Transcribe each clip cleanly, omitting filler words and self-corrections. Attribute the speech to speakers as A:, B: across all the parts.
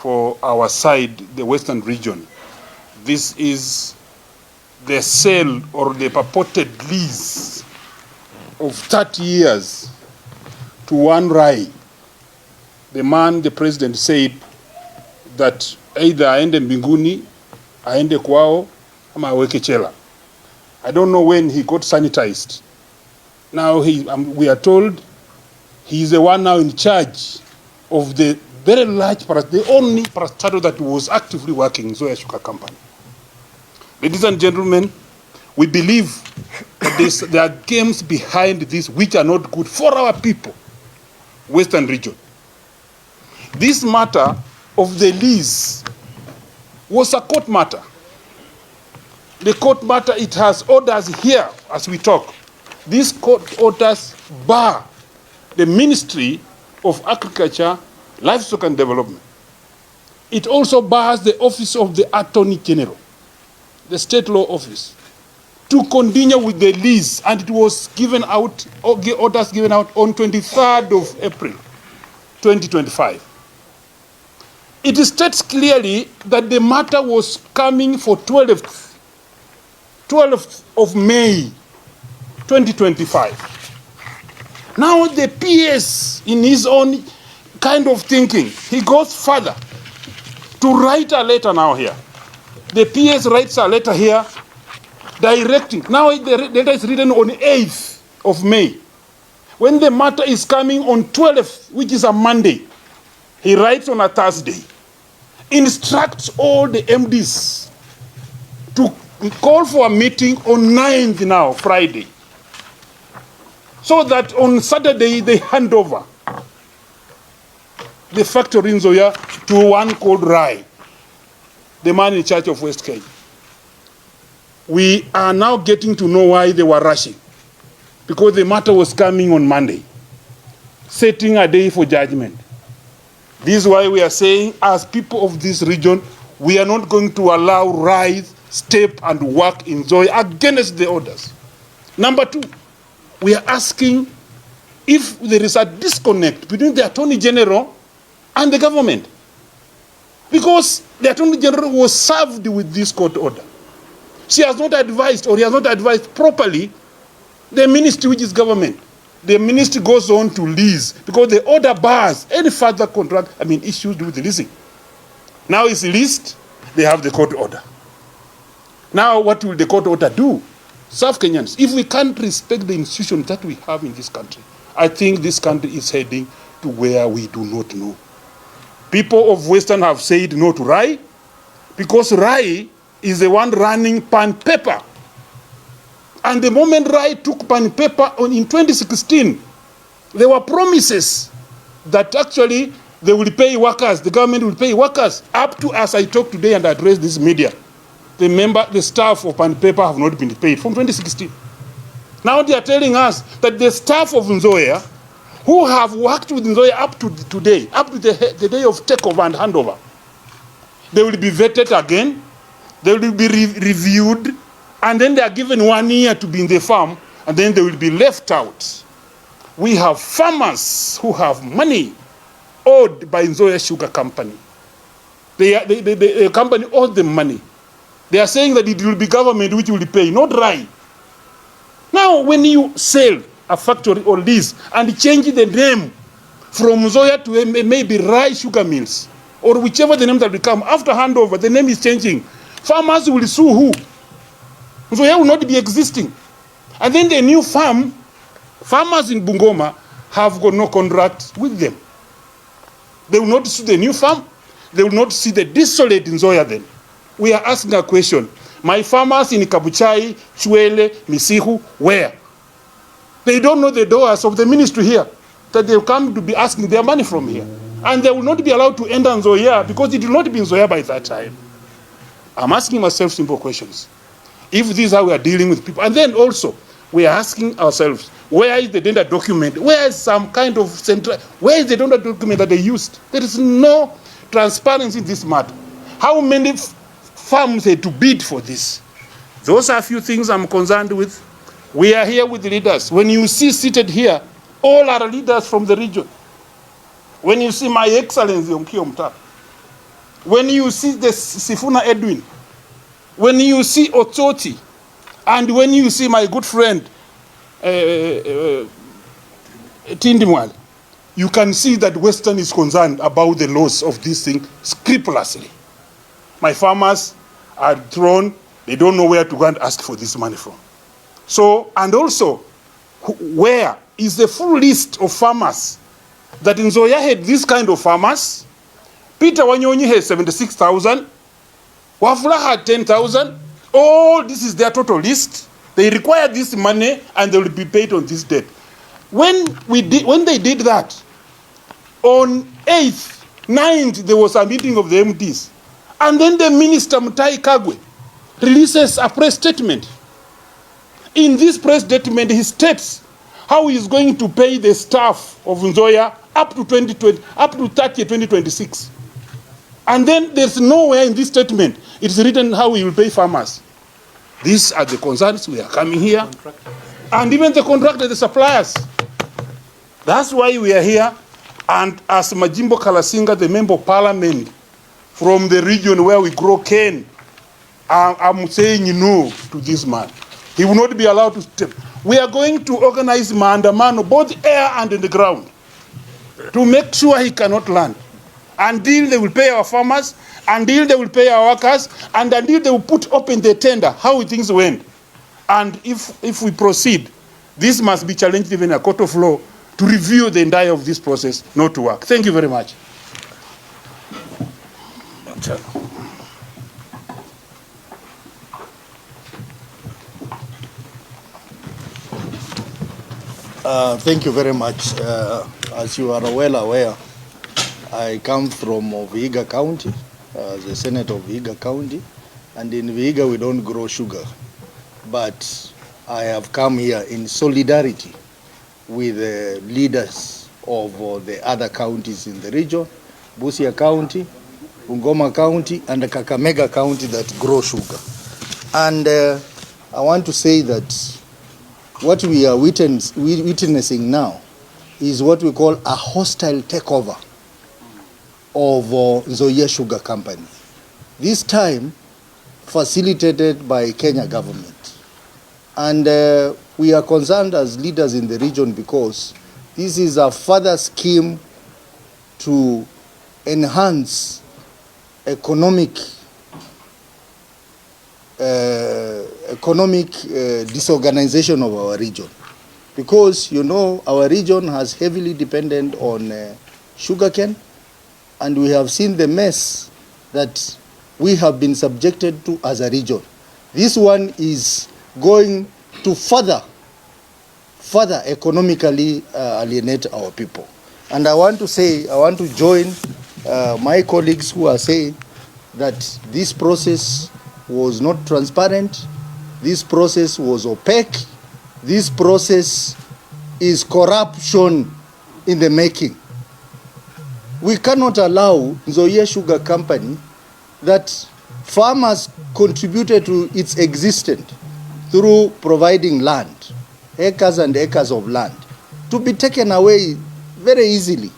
A: for our side, the Western region. This is the sale or the purported lease of 30 years to one Rai. The man, the president, said that either aende mbinguni, aende kwao, ama aweke chela. I don't know when he got sanitized. Now we are told he is the one now in charge of the very large, the only parastatal that was actively working in Nzoia Sugar Company. Ladies and gentlemen, we believe that there are games behind this which are not good for our people, Western region. This matter of the lease was a court matter. The court matter, it has orders here as we talk. These court orders bar the Ministry of Agriculture, Livestock and Development. It also bars the Office of the Attorney General, the state law office, to continue with the lease, and it was given out, orders given out on 23rd of April, 2025. It states clearly that the matter was coming for 12th of May, 2025. Now the PS, in his own kind of thinking, he goes further to write a letter now here. The PS writes a letter here directing. Now the letter is written on 8th of May. When the matter is coming on 12th, which is a Monday, he writes on a Thursday, instructs all the MDs to call for a meeting on 9th now, Friday, so that on Saturday they hand over the factory in Nzoia to one called Rai, the man in charge of West Kenya. We are now getting to know why they were rushing, because the matter was coming on Monday, setting a day for judgment. This is why we are saying, as people of this region, we are not going to allow Rai step and work in Nzoia against the orders. Number two, we are asking if there is a disconnect between the Attorney General and the government, because the Attorney General was served with this court order. She has not advised, or he has not advised properly, the ministry, which is government. The ministry goes on to lease, because the order bars any further contract, issues with the leasing. Now it's leased, they have the court order. Now what will the court order do? Serve Kenyans. If we can't respect the institutions that we have in this country, I think this country is heading to where we do not know. People of Western have said no to Rai, because Rai is the one running Pan Paper. And the moment Rai took Pan Paper in 2016, there were promises that actually they will pay workers, the government will pay workers, up to, as I talk today and address this media, the staff of Pan Paper have not been paid from 2016. Now they are telling us that the staff of Nzoia, who have worked with Nzoia up to today, up to the day of takeover and handover, they will be vetted again, they will be reviewed, and then they are given 1 year to be in the farm, and then they will be left out. We have farmers who have money owed by Nzoia Sugar Company. The company owed them money. They are saying that it will be government which will pay, not Rai. Now, when you sell a factory or lease and change the name from Nzoia to maybe Rai Sugar Mills, or whichever the name that will come, after handover, the name is changing. Farmers will sue who? Nzoia will not be existing. And then the new farmers in Bungoma have got no contract with them. They will not sue the new farm. They will not see the desolate in Nzoia then. We are asking a question. My farmers in Kabuchai, Chwele, Misihu, where? They don't know the doors of the ministry here, that they come to be asking their money from here. And they will not be allowed to enter Nzoia, because it will not be Nzoia by that time. I'm asking myself simple questions. If this is how we are dealing with people, and then also, we are asking ourselves, where is the data document? Where is some kind of central, where is the data document that they used? There is no transparency in this matter. How many farms had to bid for this? Those are a few things I'm concerned with. We are here with the leaders. When you see seated here, all are leaders from the region. When you see my Excellency Onkio Mtapa, when you see the Sifuna Edwin, when you see Ototi, and when you see my good friend Tindimwal, you can see that Western is concerned about the laws of this thing scrupulously. My farmers are thrown, they don't know where to go and ask for this money from. So, and also, where is the full list of farmers that in Nzoia had this kind of farmers? Peter Wanyonyi has 76,000, Wafula had 10,000. All this is their total list. They require this money and they will be paid on this date. When they did that, on 8th, 9th, there was a meeting of the MDs. And then the minister, Mutai Kagwe, releases a press statement. In this press statement, he states how he is going to pay the staff of Nzoia up to 2020, up to 2026. And then there's nowhere in this statement it's written how he will pay farmers. These are the concerns we are coming here. And even the contractor, the suppliers. That's why we are here. And as Majimbo Kalasinga, the member of parliament from the region where we grow cane, I'm saying no to this man. He will not be allowed to step. We are going to organize maandamano, both air and in the ground, to make sure he cannot land. Until they will pay our farmers, until they will pay our workers, and until they will put open the tender, how things went. And if we proceed, this must be challenged even in a court of law to review the entire of this process, not to work. Thank you very much.
B: Thank you very much. As you are well aware, I come from Vihiga County, the senator of Vihiga County, and in Vihiga we don't grow sugar. But I have come here in solidarity with the leaders of the other counties in the region, Busia County, Bungoma County, and the Kakamega County that grow sugar. And I want to say that what we are witnessing now is what we call a hostile takeover of Nzoia Sugar Company. This time facilitated by Kenya government. And we are concerned as leaders in the region because this is a further scheme to enhance economic disorganization of our region. Because, you know, our region has heavily dependent on sugarcane, and we have seen the mess that we have been subjected to as a region. This one is going to further economically alienate our people. And I want to join my colleagues who are saying that this process was not transparent, this process was opaque, this process is corruption in the making. We cannot allow Nzoia Sugar Company, that farmers contributed to its existence through providing land, acres and acres of land, to be taken away very easily.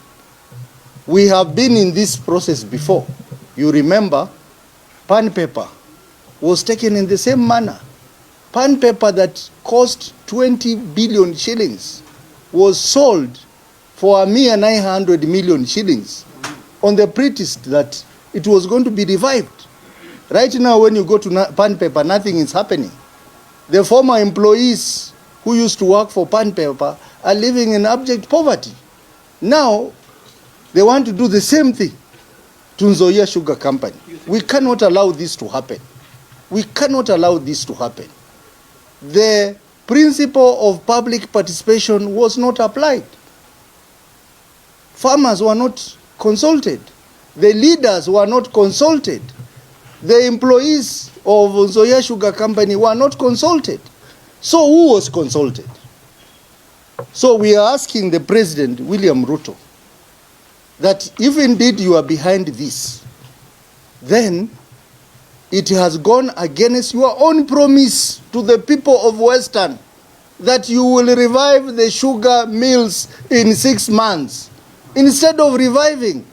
B: We have been in this process before. You remember, pan paper was taken in the same manner. Pan paper that cost 20 billion shillings was sold for a mere 900 million shillings on the pretext that it was going to be revived. Right now, when you go to pan paper, nothing is happening. The former employees who used to work for pan paper are living in abject poverty. Now, they want to do the same thing to Nzoia Sugar Company. We cannot allow this to happen. We cannot allow this to happen. The principle of public participation was not applied. Farmers were not consulted. The leaders were not consulted. The employees of Nzoia Sugar Company were not consulted. So who was consulted? So we are asking the President, William Ruto, that if indeed you are behind this, then it has gone against your own promise to the people of Western that you will revive the sugar mills in 6 months. Instead of reviving,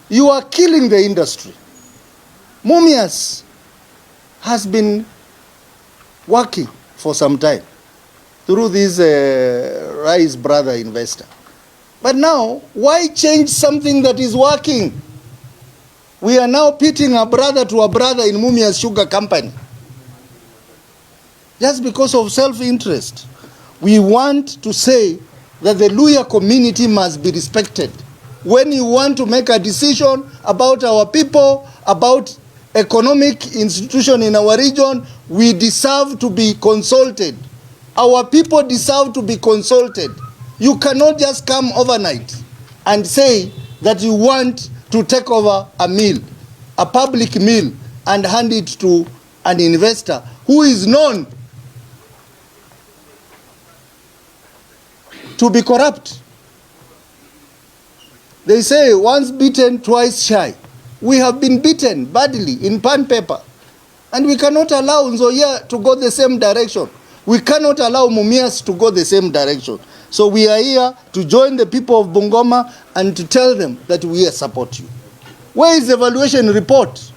B: You are killing the industry. Mumias has been working for some time through this Rice brother investor. But now, why change something that is working? We are now pitting a brother to a brother in Mumias Sugar Company. Just because of self-interest. We want to say that the Luya community must be respected. When you want to make a decision about our people, about economic institution in our region, we deserve to be consulted. Our people deserve to be consulted. You cannot just come overnight and say that you want to take over a mill, a public mill, and hand it to an investor who is known to be corrupt. They say once bitten, twice shy. We have been beaten badly in pan paper. And we cannot allow Nzoia to go the same direction. We cannot allow Mumias to go the same direction. So we are here to join the people of Bungoma and to tell them that we support you. Where is the evaluation report?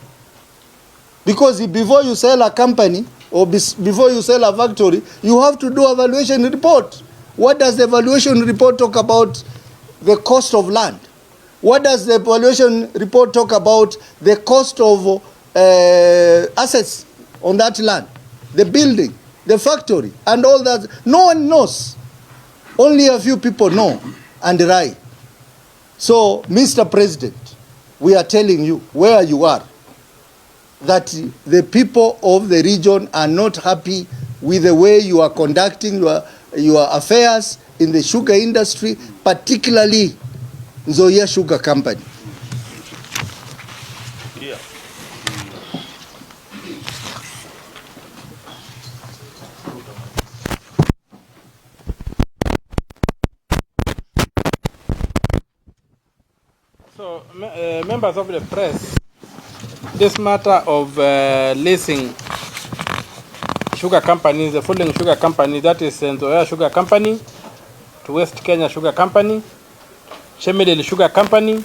B: Because before you sell a company or before you sell a factory, you have to do evaluation report. What does the evaluation report talk about? The cost of land. What does the evaluation report talk about? The cost of assets on that land, the building, the factory, and all that. No one knows. Only a few people know and right. So, Mr. President, we are telling you where you are, that the people of the region are not happy with the way you are conducting your affairs in the sugar industry, particularly Nzoia Sugar Company.
C: Yeah. So, members of the press, this matter of leasing sugar companies, the following sugar company, that is Nzoia Sugar Company, to West Kenya Sugar Company, Shemedeli Sugar Company,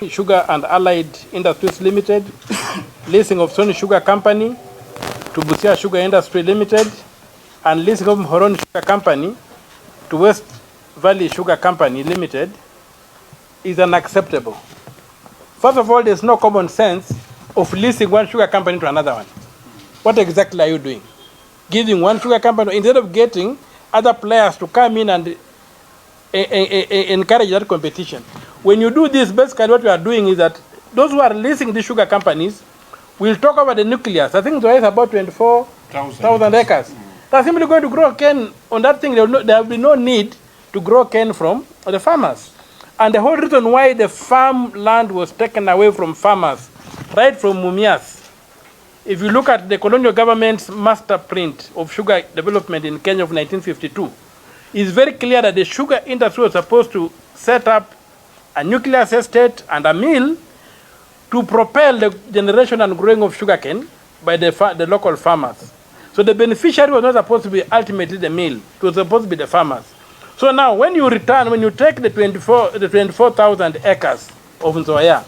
C: Sugar and Allied Industries Limited, leasing of Sony Sugar Company to Busia Sugar Industry Limited, and leasing of Horon Sugar Company to West Valley Sugar Company Limited is unacceptable. First of all, there's no common sense of leasing one sugar company to another one. What exactly are you doing? Giving one sugar company, instead of getting other players to come in and encourage that competition. When you do this, basically what you are doing is that those who are leasing the sugar companies will talk about the nucleus. I think there is about 24,000 acres. They're simply going to grow cane on that thing. There will be no need to grow cane from the farmers. And the whole reason why the farmland was taken away from farmers, right from Mumias, if you look at the colonial government's master print of sugar development in Kenya of 1952, it's very clear that the sugar industry was supposed to set up a nucleus estate and a mill to propel the generation and growing of sugarcane by the local farmers. So the beneficiary was not supposed to be ultimately the mill, it was supposed to be the farmers. So now when you return, when you take the 24,000 acres of Nzoia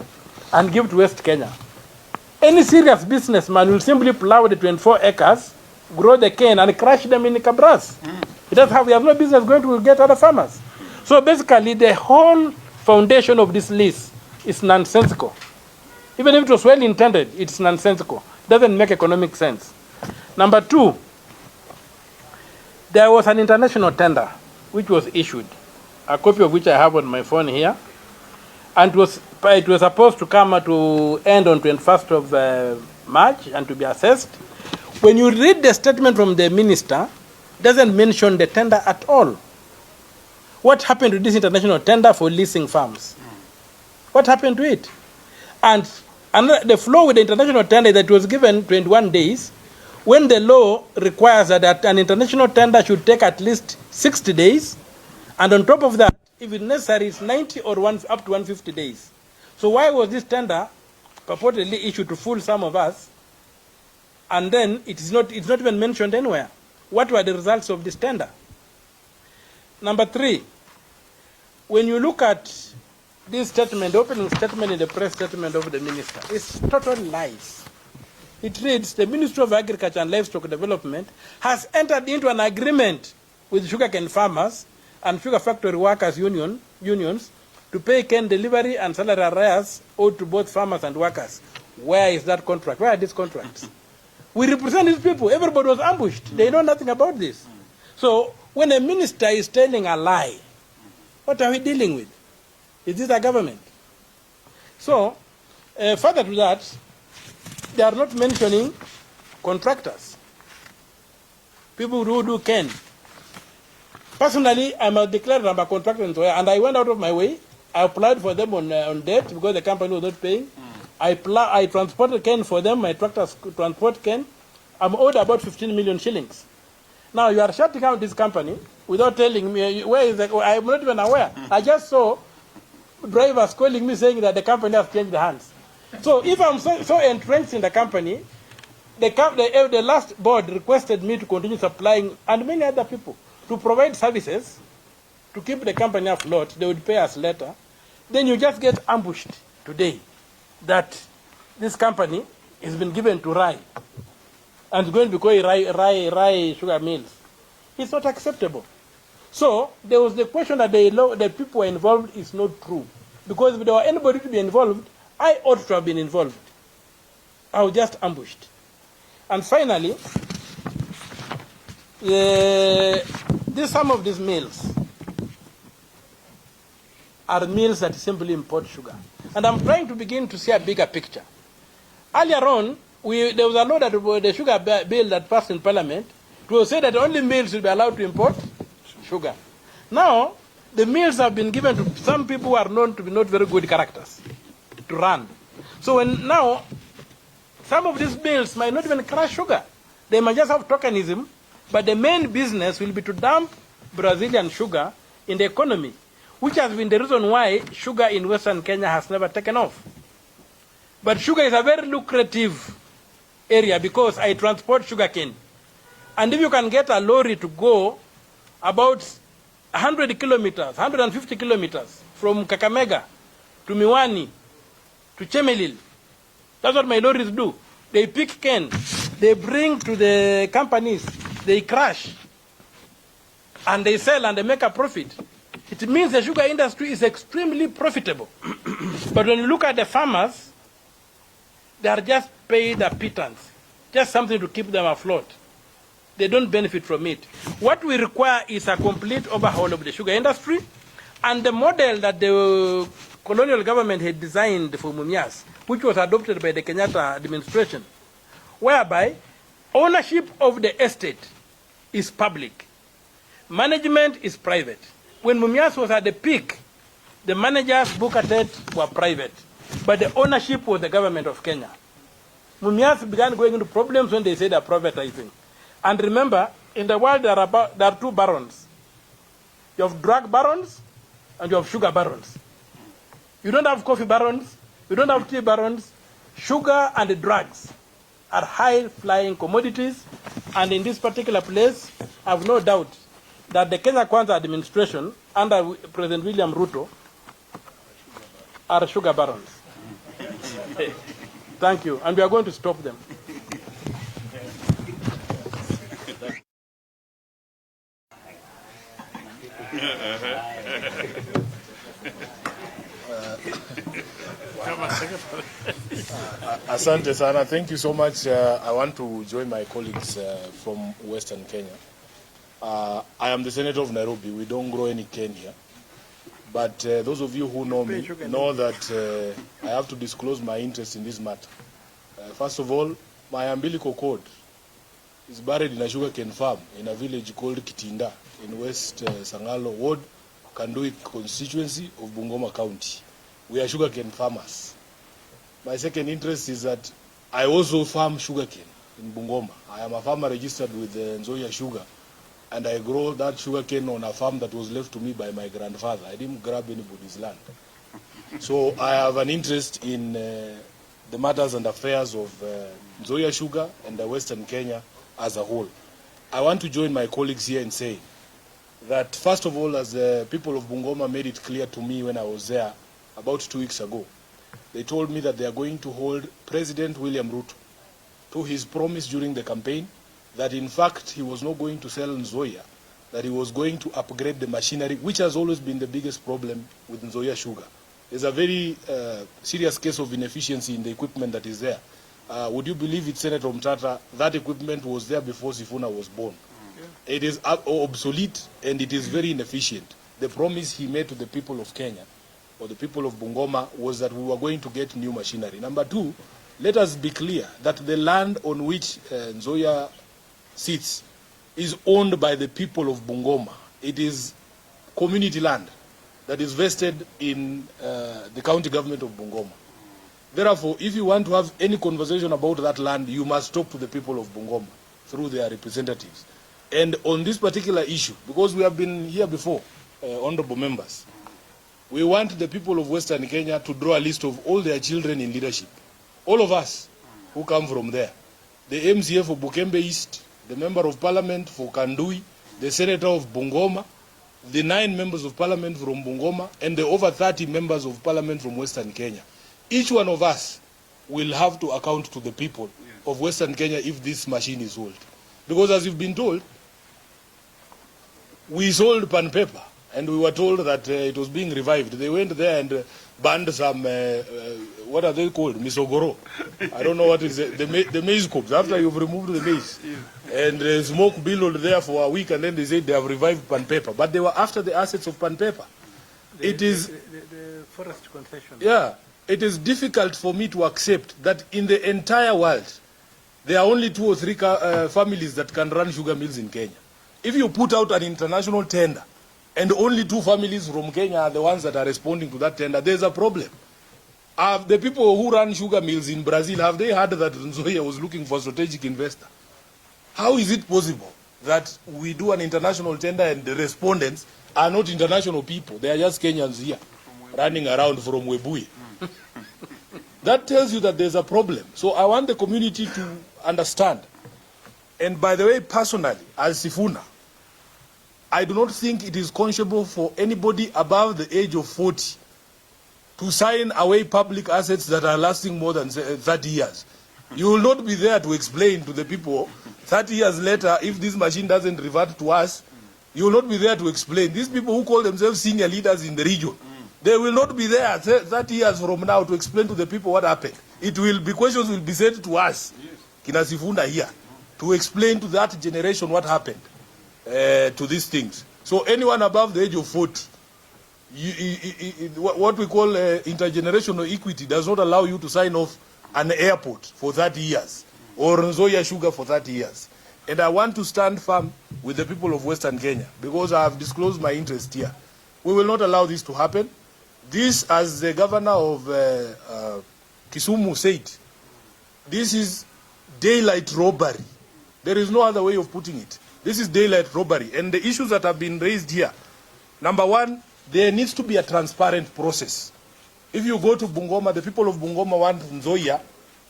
C: and give to West Kenya, any serious businessman will simply plow the 24 acres, grow the cane, and crush them in Kabras. We have no business going to get other farmers. So basically, the whole foundation of this lease is nonsensical. Even if it was well intended, it's nonsensical. It doesn't make economic sense. Number two, there was an international tender which was issued, a copy of which I have on my phone here, and it was supposed to come to end on 21st of March and to be assessed. When you read the statement from the minister, it doesn't mention the tender at all. What happened to this international tender for leasing farms? What happened to it? And the flow with the international tender that was given 21 days, when the law requires that an international tender should take at least 60 days, and on top of that, if it's necessary, it's 90 or up to 150 days. So why was this tender purportedly issued to fool some of us, and then it's not even mentioned anywhere? What were the results of this tender? Number three, when you look at this statement, the opening statement in the press statement of the minister, is total lies. It reads, the Ministry of Agriculture and Livestock Development has entered into an agreement with sugarcane farmers and sugar factory workers unions to pay cane delivery and salary arrears owed to both farmers and workers. Where is that contract? Where are these contracts? We represent these people. Everybody was ambushed. They know nothing about this. So when a minister is telling a lie, what are we dealing with? Is this a government? So, further to that, they are not mentioning contractors, people who do cane. Personally, I'm a declared I'm a contractor in Nzoia, and I went out of my way. I applied for them on debt because the company was not paying. I transported cane for them. My tractors transport cane. I'm owed about 15 million shillings. Now you are shutting out this company without telling me where is the. I'm not even aware. I just saw drivers calling me saying that the company has changed hands. So if I'm so entrenched in the company, the last board requested me to continue supplying, and many other people, to provide services to keep the company afloat. They would pay us later. Then you just get ambushed today that this company has been given to Rai and is going to be called Rai Sugar Mills. It's not acceptable. So there was the question that the people were involved is not true. Because if there were anybody to be involved, I ought to have been involved. I was just ambushed. And finally, some of these mills are mills that simply import sugar. And I'm trying to begin to see a bigger picture. Earlier on, there was a law that the sugar bill that passed in Parliament. It was said that only mills will be allowed to import sugar. Now, the mills have been given to some people who are known to be not very good characters to run. So now, some of these mills might not even crush sugar. They might just have tokenism, but the main business will be to dump Brazilian sugar in the economy, which has been the reason why sugar in Western Kenya has never taken off. But sugar is a very lucrative area because I transport sugar cane. And if you can get a lorry to go about 100 kilometers, 150 kilometers from Kakamega to Miwani to Chemelil, that's what my lorries do. They pick cane, they bring to the companies, they crush, and they sell and they make a profit. It means the sugar industry is extremely profitable. But when you look at the farmers, they are just paid a pittance, just something to keep them afloat. They don't benefit from it. What we require is a complete overhaul of the sugar industry, and the model that the colonial government had designed for Mumias, which was adopted by the Kenyatta administration, whereby ownership of the estate is public, management is private. When Mumias was at the peak, the managers, Bukatet, were private, but the ownership was the government of Kenya. Mumias began going into problems when they said they're privatizing. And remember, in the world there are two barons. You have drug barons and you have sugar barons. You don't have coffee barons, you don't have tea barons. Sugar and drugs are high-flying commodities, and in this particular place, I have no doubt that the Kenya Kwanza administration under President William Ruto are sugar barons. Thank you, and we are going to stop them.
D: Asante sana. Thank you so much. I want to join my colleagues from Western Kenya. I am the senator of Nairobi. We don't grow any cane here. But those of you who know me know that I have to disclose my interest in this matter. First of all, my umbilical cord is buried in a sugarcane farm in a village called Kitinda in West Sangalo Ward, Kandui constituency of Bungoma County. We are sugarcane farmers. My second interest is that I also farm sugarcane in Bungoma. I am a farmer registered with Nzoia Sugar, and I grow that sugarcane on a farm that was left to me by my grandfather. I didn't grab anybody's land. So I have an interest in the matters and affairs of Nzoia Sugar and Western Kenya as a whole. I want to join my colleagues here in saying that, first of all, as the people of Bungoma made it clear to me when I was there, about 2 weeks ago, they told me that they are going to hold President William Ruto to his promise during the campaign that in fact he was not going to sell Nzoia, that he was going to upgrade the machinery, which has always been the biggest problem with Nzoia sugar. There's a very serious case of inefficiency in the equipment that is there. Would you believe it, Senator Mtata, that equipment was there before Sifuna was born? It is obsolete and it is very inefficient. The promise he made to the people of Kenya or the people of Bungoma was that we were going to get new machinery. Number two, let us be clear that the land on which Nzoia sits is owned by the people of Bungoma. It is community land that is vested in the county government of Bungoma. Therefore, if you want to have any conversation about that land, you must talk to the people of Bungoma through their representatives. And on this particular issue, because we have been here before, honorable members, we want the people of Western Kenya to draw a list of all their children in leadership. All of us who come from there. The MCA for Bukembe East, the Member of Parliament for Kandui, the Senator of Bungoma, the 9 members of Parliament from Bungoma, and the over 30 members of Parliament from Western Kenya. Each one of us will have to account to the people of Western Kenya if this machine is sold. Because as you've been told, we sold pan paper, and we were told that it was being revived. They went there and banned some, what are they called? Misogoro. I don't know what is it. The maize cobs, after you've removed the maize. And smoke billowed there for a week, and then they said they have revived pan paper. But they were after the assets of pan paper.
C: The forest concession.
D: Yeah. It is difficult for me to accept that in the entire world, there are only 2 or 3 families that can run sugar mills in Kenya. If you put out an international tender, and only 2 families from Kenya are the ones that are responding to that tender, there's a problem. The people who run sugar mills in Brazil, have they heard that Nzoia was looking for a strategic investor? How is it possible that we do an international tender and the respondents are not international people? They are just Kenyans here, running around from Webuye. That tells you that there's a problem. So I want the community to understand. And by the way, personally, as Sifuna, I do not think it is conscionable for anybody above the age of 40 to sign away public assets that are lasting more than 30 years. You will not be there to explain to the people 30 years later, if this machine doesn't revert to us, you will not be there to explain. These people who call themselves senior leaders in the region, they will not be there 30 years from now to explain to the people what happened. It will be, questions will be sent to us, Kina Sifuna here, to explain to that generation what happened to these things. So anyone above the age of 40, what we call intergenerational equity does not allow you to sign off an airport for 30 years or Nzoia sugar for 30 years. And I want to stand firm with the people of Western Kenya because I have disclosed my interest here. We will not allow this to happen. This, as the governor of Kisumu said, this is daylight robbery. There is no other way of putting it. This is daylight robbery. And the issues that have been raised here, number one, there needs to be a transparent process. If you go to Bungoma, the people of Bungoma want Nzoia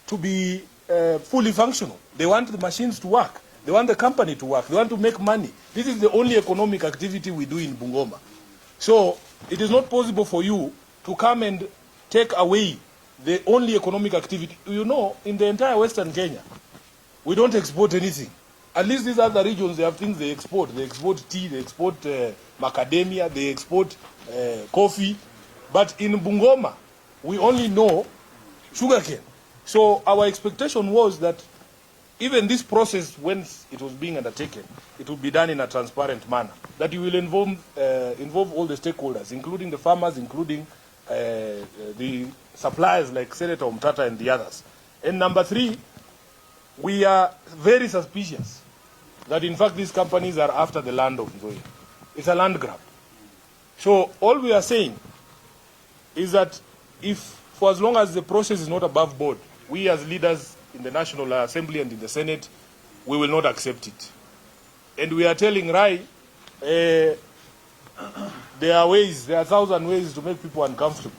D: to be fully functional. They want the machines to work. They want the company to work. They want to make money. This is the only economic activity we do in Bungoma. So it is not possible for you to come and take away the only economic activity. You know, in the entire Western Kenya, we don't export anything. At least these other regions, they have things they export. They export tea, they export macadamia, they export coffee. But in Bungoma, we only know sugarcane. So our expectation was that even this process, when it was being undertaken, it will be done in a transparent manner. That you will involve all the stakeholders, including the farmers, including the suppliers like Senator Mtata and the others. And number three, we are very suspicious that in fact these companies are after the land of Nzoia. It's a land grab. So all we are saying is that if, for as long as the process is not above board, we as leaders in the National Assembly and in the Senate, we will not accept it. And we are telling Rai, there are 1,000 ways to make people uncomfortable.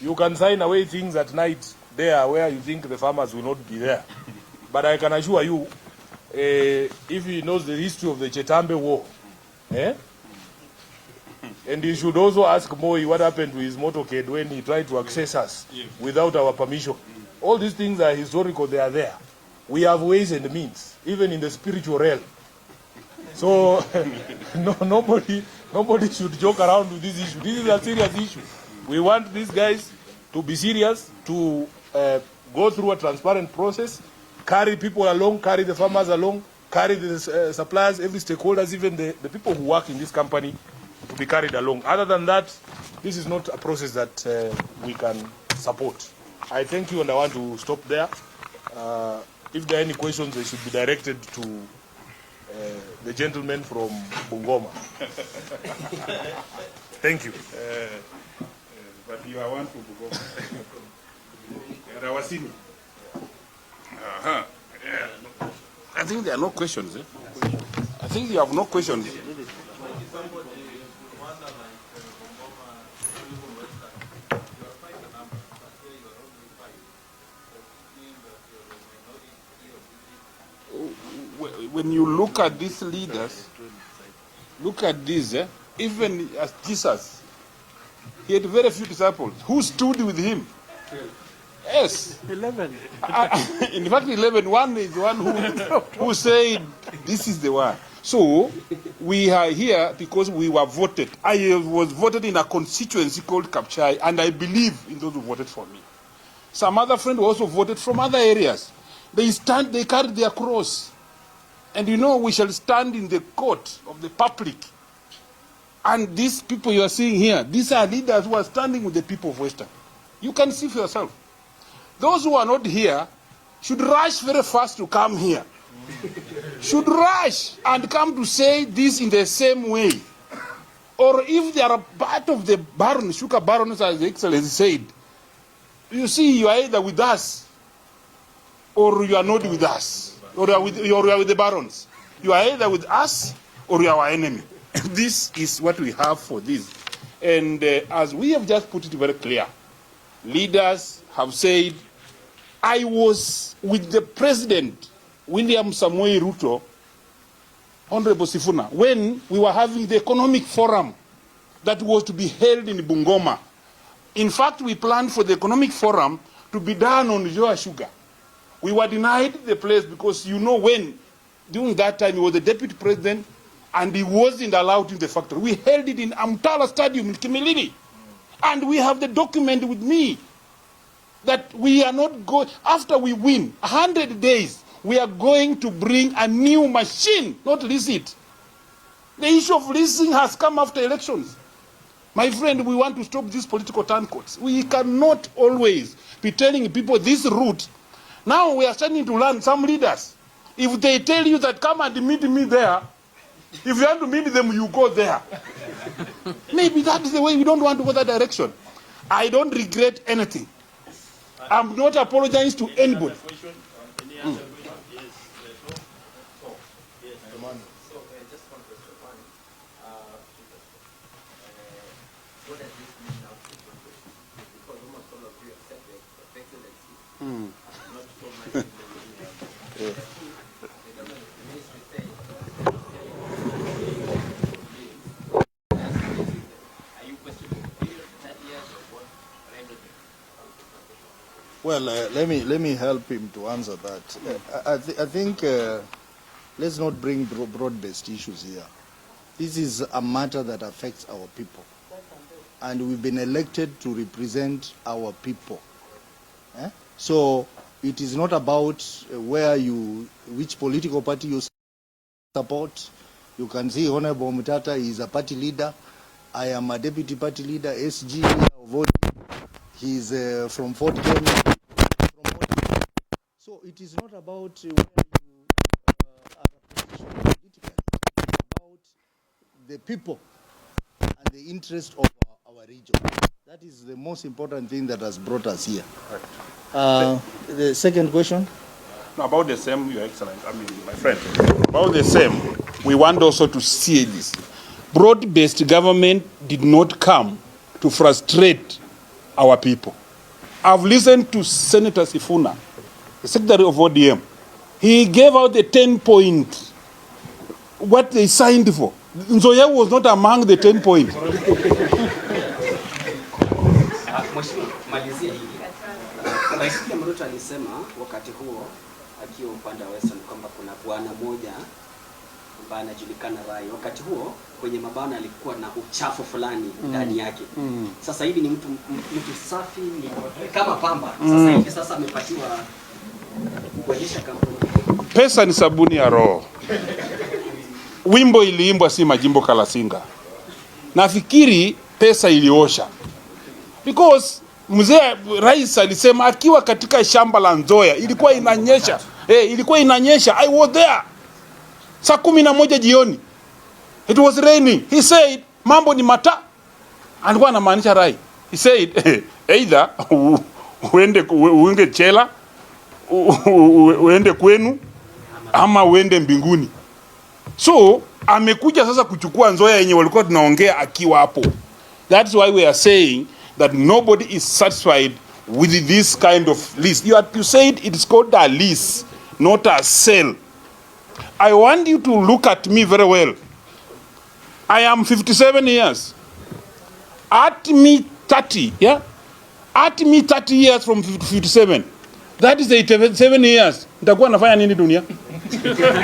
D: You can sign away things at night there where you think the farmers will not be there. But I can assure you, if he knows the history of the Chetambe War, And you should also ask Moi what happened to his motorcade when he tried to access us without our permission. All these things are historical, they are there. We have ways and means, even in the spiritual realm. So nobody should joke around with this issue. This is a serious issue. We want these guys to be serious, to go through a transparent process, carry people along, carry the farmers along, carry the suppliers, every stakeholders, even the people who work in this company, to be carried along. Other than that, this is not a process that we can support. I thank you, and I want to stop there. If there are any questions, they should be directed to the gentleman from Bungoma. Thank you.
A: But you are one from Bungoma. Rawasini. I think there are no questions. I think you have no questions. When you look at these leaders, look at this, even as Jesus, he had very few disciples. Who stood with him? Yes.
C: 11.
A: In fact, 11. One is the one who said, this is the one. So, we are here because we were voted. I was voted in a constituency called Kapchai, and I believe in those who voted for me. Some other friends also voted from other areas. They carried their cross. And you know, we shall stand in the court of the public. And these people you are seeing here, these are leaders who are standing with the people of Western. You can see for yourself. Those who are not here should rush very fast to come here. Should rush and come to say this in the same way. Or if they are part of the barons, sugar barons, as the Excellency said, you see, you are either with us or you are not with us. Or you are with the barons. You are either with us or you are our enemy. This is what we have for this. And as we have just put it very clear, leaders have said, I was with the President, William Samoei Ruto, Honorable Sifuna, when we were having the economic forum that was to be held in Bungoma. In fact, we planned for the economic forum to be done on Joa Sugar. We were denied the place because you know when, during that time, he was the deputy president and he wasn't allowed in the factory. We held it in Amtala Stadium in Kimilili. And we have the document with me that we are not going, after we win, 100 days, we are going to bring a new machine, not lease it. The issue of leasing has come after elections. My friend, we want to stop these political turncoats. We cannot always be telling people this route. Now we are starting to learn some leaders. If they tell you that come and meet me there, if you want to meet them, you go there. Maybe that is the way. We don't want to go that direction. I don't regret anything. I'm not apologizing to anybody.
B: Well, let me help him to answer that. I think let's not bring broad-based issues here. This is a matter that affects our people, and we've been elected to represent our people. So it is not about which political party you support. You can see Honorable Mutata is a party leader. I am a deputy party leader, SG of ODM. He's from Fort Kenya. So it is not about where you are a position politically. It's about the people and the interest of our region. That is the most important thing that has brought us here. Right. The second question?
A: No, about the same, Your Excellency, my friend. About the same, we want also to see this. Broad-based government did not come to frustrate our people. I've listened to Senator Sifuna, the Secretary of ODM. He gave out the 10 point, what they signed for. Nzoia was not among the 10 points.
E: Mheshimiwa, malizia hili. Rais Ruto alisema wakati huo akiwa upande wa Western kwamba kuna bwana moja ambaye anajulikana Rai. Wakati huo kwenye mabana alikuwa na uchafu fulani ndani yake. Sasa hivi ni mtu safi, ni kama pamba. Sasa hivi amepatiwa kuendesha kampuni.
A: Pesa ni sabuni ya roho. Wimbo iliimbwa si Majimbo Kalasinga. Nafikiri pesa iliosha. Because mzee rais alisema akiwa katika shamba la Nzoia ilikuwa inanyesha. Ilikuwa inanyesha. I was there. Saa 11 jioni. It was raining. He said mambo ni mata. Alikuwa anamaanisha Rai. He said either uende chela, uende kwenu ama uende mbinguni. So amekuja sasa kuchukua Nzoia yenye walikuwa tunaongea akiwa hapo. That's why we are saying that nobody is satisfied with this kind of lease. You said it's called a lease, not a sale. I want you to look at me very well. I am 57 years. At me 30, yeah? At me 30 years from 57. That is 87 years. Nitakuwa nafanya nini dunia?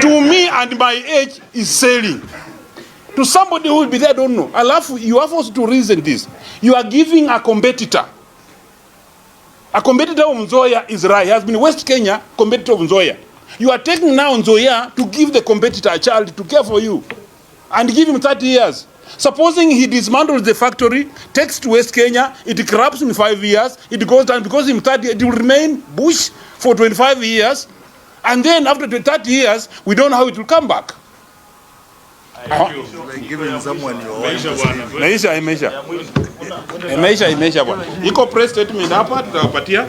A: To me and my age is selling. To somebody who will be there, I don't know. You have also to reason this. You are giving a competitor. A competitor of Nzoia is Rai. He has been West Kenya competitor of Nzoia. You are taking now Nzoia to give the competitor a child to care for you. And give him 30 years. Supposing he dismantles the factory, takes to West Kenya, it corrupts in 5 years, it goes down because in 30 it will remain bush for 25 years. And then after 30 years, we don't know how it will come back.
B: Giving someone your
A: Imeisha bwana. Iko press statement hapa tutawapatia.